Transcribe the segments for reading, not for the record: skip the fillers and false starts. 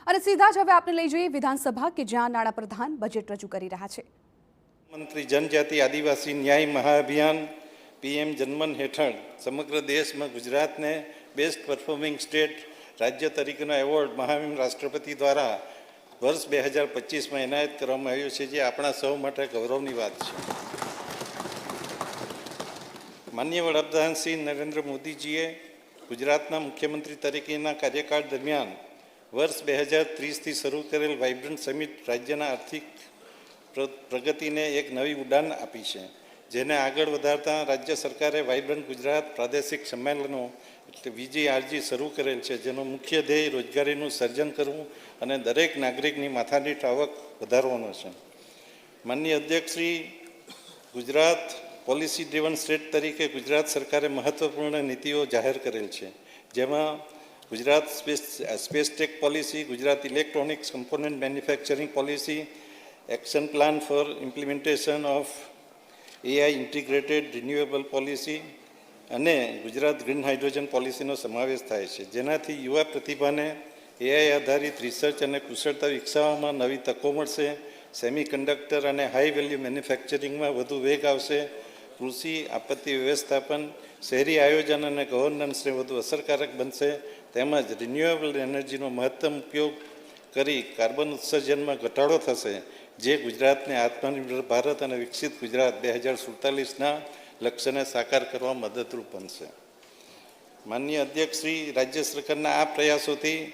અને સીધા જ હવે આપણે લઈ જઈએ વિધાનસભા કે જ્યાં નાણાપ્રધાન બજેટ રજૂ કરી રહ્યા છે। મંત્રી જનજાતિ આદિવાસી ન્યાય મહાઅભિયાન પીએમ જનમન હેઠળ સમગ્ર દેશમાં ગુજરાતને બેસ્ટ પરફોર્મિંગ સ્ટેટ રાજ્ય તરીકેનો એવોર્ડ મહામહિમ રાષ્ટ્રપતિ દ્વારા વર્ષ 2025માં એનાયત કરવામાં આવ્યો છે, જે આપણા સૌ માટે ગૌરવની વાત છે। માનનીય વડાપ્રધાન શ્રી નરેન્દ્ર મોદીજીએ ગુજરાતના મુખ્યમંત્રી તરીકેના કાર્યકાળ દરમિયાન વર્ષ 2030થી શરૂ કરેલ વાઇબ્રન્ટ સમિટ રાજ્યના આર્થિક પ્રગતિને એક નવી ઉડાન આપી છે, જેને આગળ વધારતા રાજ્ય સરકારે વાઇબ્રન્ટ ગુજરાત પ્રાદેશિક સંમેલનો એટલે VGRG શરૂ કરેલ છે, જેનો મુખ્ય ધ્યેય રોજગારીનું સર્જન કરવું અને દરેક નાગરિકની માથાદીઠ આવક વધારવાનો છે। માનનીય અધ્યક્ષ Shri, Gujarat policy driven state તરીકે ગુજરાત સરકારે મહત્વપૂર્ણ નીતિઓ જાહેર કરેલ છે, જેમાં Gujarat space tech policy, Gujarat electronics component manufacturing policy, action plan for implementation of AI integrated renewable policy અને ગુજરાત ગ્રીન હાઇડ્રોજન પોલિસીનો સમાવેશ થાય છે, જેનાથી યુવા પ્રતિભાને AI આધારિત રિસર્ચ અને કુશળતા વિકસાવવામાં નવી તકો મળશે, સેમિકન્ડક્ટર અને હાઈ વેલ્યુ મેન્યુફેક્ચરિંગમાં વધુ વેગ આવશે, કૃષિ આપત્તિ વ્યવસ્થાપન, શહેરી આયોજન અને ગવર્નન્સને વધુ અસરકારક બનશે, તેમજ રિન્યુએબલ એનર્જીનો મહત્તમ ઉપયોગ કરી કાર્બન ઉત્સર્જનમાં ઘટાડો થશે, જે ગુજરાતને આત્મનિર્ભર ભારત અને વિકસિત ગુજરાત 2047ના લક્ષ્યને સાકાર કરવા મદદરૂપ બનશે। માનનીય અધ્યક્ષ શ્રી, રાજ્ય સરકારના આ પ્રયાસોથી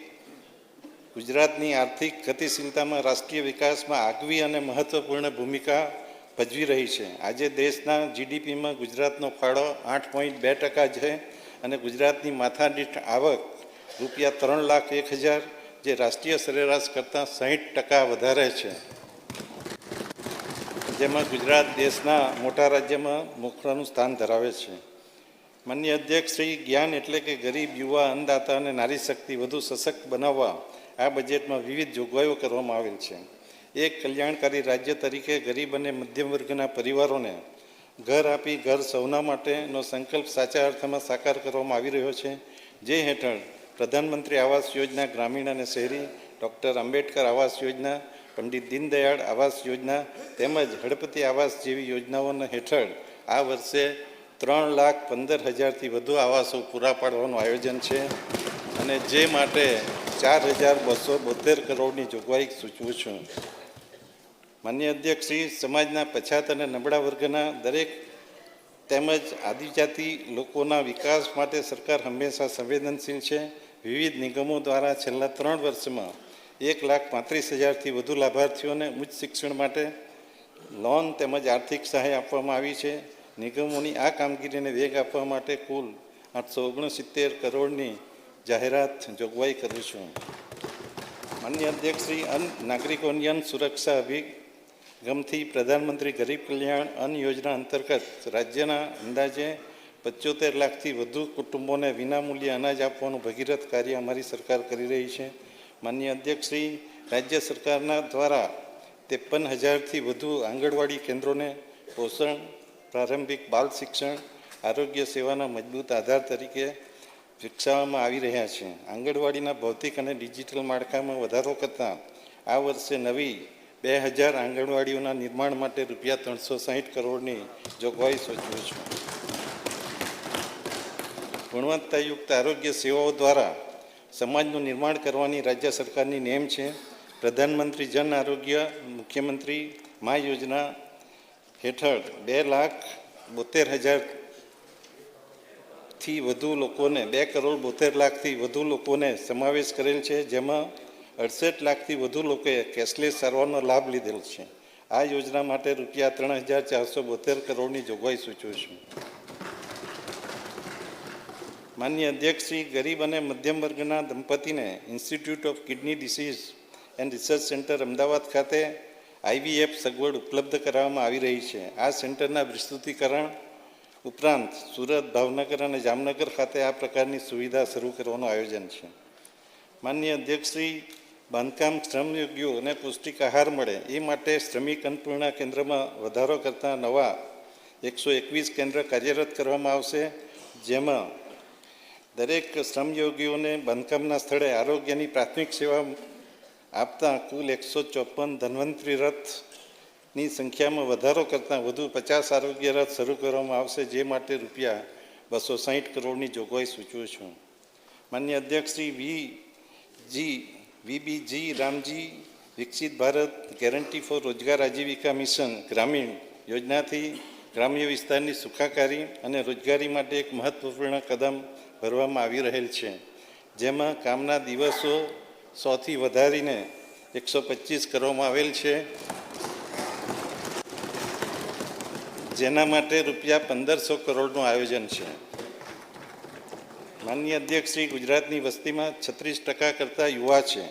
ગુજરાતની આર્થિક ગતિશીલતામાં રાષ્ટ્રીય વિકાસમાં આગવી અને મહત્વપૂર્ણ ભૂમિકા ભજવી રહી છે। આજે દેશના GDPમાં ગુજરાતનો ફાળો 8.2% છે અને ગુજરાતની માથાદીઠ આવક રૂપિયા 3,01,000, જે રાષ્ટ્રીય સરેરાશ કરતાં 60% વધારે છે, જેમાં ગુજરાત દેશના મોટા રાજ્યમાં મોખરાનું સ્થાન ધરાવે છે। માનનીય અધ્યક્ષ શ્રી, જ્ઞાન એટલે કે ગરીબ, યુવા, અન્નદાતા અને નારી શક્તિ વધુ સશક્ત બનાવવા આ બજેટમાં વિવિધ જોગવાઈઓ કરવામાં આવેલ છે। એક કલ્યાણકારી રાજ્ય તરીકે ગરીબ અને મધ્યમ વર્ગના પરિવારોને ઘર આપી ઘર સૌના માટેનો સંકલ્પ સાચા અર્થમાં સાકાર કરવામાં આવી રહ્યો છે, જે હેઠળ પ્રધાનમંત્રી આવાસ યોજના ગ્રામીણ અને શહેરી, ડૉક્ટર આંબેડકર આવાસ યોજના, પંડિત દીનદયાળ આવાસ યોજના તેમજ હળપતિ આવાસ જેવી યોજનાઓના હેઠળ આ વર્ષે 3,15,000થી વધુ આવાસો પૂરા પાડવાનું આયોજન છે અને જે માટે 4,272 કરોડની જોગવાઈ સૂચવું છું। માનનીય અધ્યક્ષ શ્રી, સમાજના પછાત અને નબળા વર્ગના દરેક તેમજ આદિજાતિ લોકોના વિકાસ માટે સરકાર હંમેશા સંવેદનશીલ છે। વિવિધ નિગમો દ્વારા છેલ્લા 3 વર્ષમાં 1,35,000થી વધુ લાભાર્થીઓને ઉચ્ચ શિક્ષણ માટે લોન તેમજ આર્થિક સહાય આપવામાં આવી છે। નિગમોની આ કામગીરીને વેગ આપવા માટે કુલ 869 કરોડની જાહેરાત જોગવાઈ કરું છું। માનનીય અધ્યક્ષ શ્રી, નાગરિકોની અન્ન સુરક્ષા અભિગમથી પ્રધાનમંત્રી ગરીબ કલ્યાણ અન્ન યોજના અંતર્ગત રાજ્યના અંદાજે 75 લાખથી વધુ કુટુંબોને વિનામૂલ્યે અનાજ આપવાનું ભગીરથ કાર્ય અમારી સરકાર કરી રહી છે। માનનીય અધ્યક્ષ શ્રી, રાજ્ય સરકારના દ્વારા 53,000થી વધુ આંગણવાડી કેન્દ્રોને પોષણ, પ્રારંભિક બાલ શિક્ષણ, આરોગ્ય સેવાના મજબૂત આધાર તરીકે વિકસાવવામાં આવી રહ્યા છે। આંગણવાડીના ભૌતિક અને ડિજિટલ માળખામાં વધારો કરતાં આ વર્ષે નવી 2,000 આંગણવાડીઓના નિર્માણ માટે રૂપિયા 360 કરોડની જોગવાઈ સૂચવું છું। ગુણવત્તાયુક્ત આરોગ્ય સેવાઓ દ્વારા સમાજનું નિર્માણ કરવાની રાજ્ય સરકારની નેમ છે। પ્રધાનમંત્રી જન આરોગ્ય મુખ્યમંત્રી મા યોજના હેઠળ 2,72,000થી વધુ લોકોને 2,72,00,000થી વધુ લોકોને સમાવેશ કરેલ છે, જેમાં 68 લાખથી વધુ લોકોએ કેશલેસ સારવારનો લાભ લીધેલ છે। આ યોજના માટે રૂપિયા 3,472 કરોડની જોગવાઈ સૂચવું છું। માનનીય અધ્યક્ષ શ્રી, ગરીબ અને મધ્યમ વર્ગના દંપતીને institute of kidney disease and research centre Ahmedabad ખાતે IVF સગવડ ઉપલબ્ધ કરાવવામાં આવી રહી છે। આ સેન્ટરના વિસ્તૃતિકરણ ઉપરાંત સુરત, ભાવનગર અને જામનગર ખાતે આ પ્રકારની સુવિધા શરૂ કરવાનું આયોજન છે। માનનીય અધ્યક્ષ શ્રી, બાંધકામ શ્રમયોગીઓને પૌષ્ટિક આહાર મળે એ માટે શ્રમિક અન્નપૂર્ણા કેન્દ્રમાં વધારો કરતા નવા 121 કેન્દ્ર કાર્યરત કરવામાં આવશે, જેમાં દરેક શ્રમયોગીઓને બાંધકામના સ્થળે આરોગ્યની પ્રાથમિક સેવા આપતા કુલ 154 ધન્વંતરી રથની સંખ્યામાં વધારો કરતાં વધુ 50 આરોગ્ય રથ શરૂ કરવામાં આવશે, જે માટે રૂપિયા 260 કરોડની જોગવાઈ સૂચવું છું. માન્ય અધ્યક્ષ શ્રી વીબીજી રામજી વિકસિત ભારત ગેરંટી ફોર રોજગાર આજીવિકા મિશન ગ્રામીણ યોજનાથી ગ્રામ્ય વિસ્તારની સુખાકારી અને રોજગારી માટે એક મહત્વપૂર્ણ કદમ ભરવામાં આવી રહેલ છે, જેમાં કામના દિવસો 100થી વધારીને 125 કરવામાં આવેલ છે, જેના માટે રૂપિયા 1500 કરોડનું આયોજન છે. માનનીય અધ્યક્ષ શ્રી, ગુજરાતની વસ્તીમાં 36% કરતાં યુવા છે.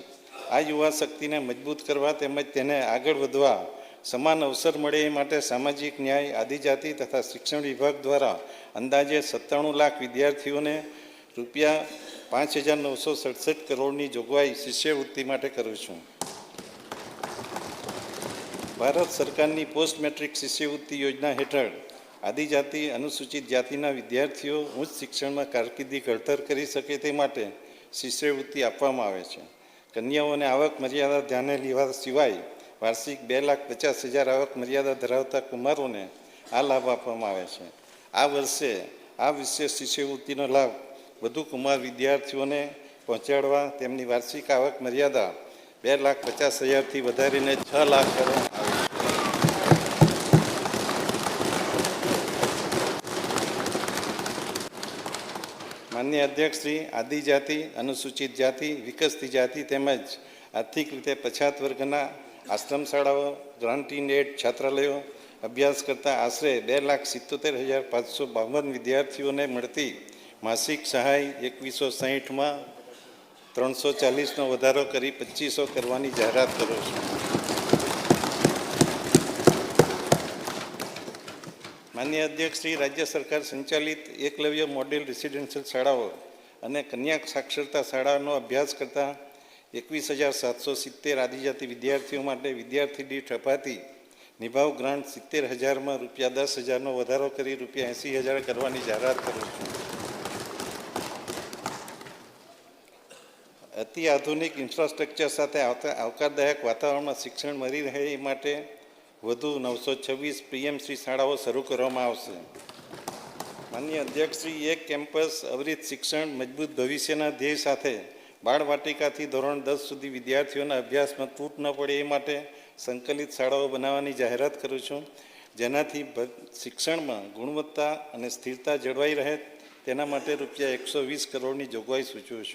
આ યુવા શક્તિને મજબૂત કરવા તેમજ તેને આગળ વધવા સમાન અવસર મળે એ માટે સામાજિક ન્યાય, આદિજાતિ તથા શિક્ષણ વિભાગ દ્વારા અંદાજે 97 લાખ વિદ્યાર્થીઓને રૂપિયા 5967 કરોડની જોગવાઈ શિષ્યવૃત્તિ માટે કરું છું. ભારત સરકારની પોસ્ટ મેટ્રિક શિષ્યવૃત્તિ યોજના હેઠળ આદિજાતિ અનુસૂચિત જાતિના વિદ્યાર્થીઓ ઉચ્ચ શિક્ષણમાં કારકિર્દી ઘડતર કરી શકે તે માટે શિષ્યવૃત્તિ આપવામાં આવે છે. કન્યાઓને આવક મર્યાદા ધ્યાને લેવા સિવાય વાર્ષિક 2,50,000 આવક મર્યાદા ધરાવતા કુમારોને આ લાભ આપવામાં આવે છે. આ વર્ષે આ વિશેષ શિષ્યવૃત્તિનો લાભ વધુ કુમાર વિદ્યાર્થીઓને પહોંચાડવા તેમની વાર્ષિક આવક મર્યાદા 2,50,000થી વધારીને 6 લાખ કરવામાં આવે છે. માન્ય અધ્યક્ષ શ્રી, આદિજાતિ, અનુસૂચિત જાતિ, વિકસતી જાતિ તેમજ આર્થિક રીતે પછાત વર્ગના આશ્રમ શાળાઓ, ગ્રાન્ટીન એડ છાત્રાલયો અભ્યાસ કરતા આશરે 2,77,552 વિદ્યાર્થીઓને મળતી માસિક સહાય 2160માં 340નો વધારો કરી 2500 કરવાની જાહેરાત કરું છું. માન્ય અધ્યક્ષ શ્રી, રાજ્ય સરકાર સંચાલિત એકલવ્ય મોડેલ રેસિડેન્શિયલ શાળાઓ અને કન્યા સાક્ષરતા શાળાનો અભ્યાસ કરતા 21,770 આદિજાતિ વિદ્યાર્થીઓ માટે વિદ્યાર્થી દીઠ અપાતી નિભાવ ગ્રાન્ટ 70,000માં રૂપિયા 10,000નો વધારો કરી રૂપિયા 80,000 કરવાની જાહેરાત કરું છું. અતિ આધુનિક ઇન્ફ્રાસ્ટ્રક્ચર સાથે આવકારદાયક વાતાવરણમાં શિક્ષણ મળી રહે એ માટે વધુ 926 પીએમશ્રી શાળાઓ શરૂ કરવામાં આવશે. માનનીય અધ્યક્ષશ્રી, એક કેમ્પસ અવિરત શિક્ષણ મજબૂત ભવિષ્યના ધ્યેય સાથે બાળવાટિકાથી ધોરણ 10 સુધી વિદ્યાર્થીઓના અભ્યાસમાં તૂટ ન પડે એ માટે સંકલિત શાળાઓ બનાવવાની જાહેરાત કરું છું, જેનાથી શિક્ષણમાં ગુણવત્તા અને સ્થિરતા જળવાઈ રહે તેના માટે રૂપિયા 120 કરોડની જોગવાઈ સૂચવું છું.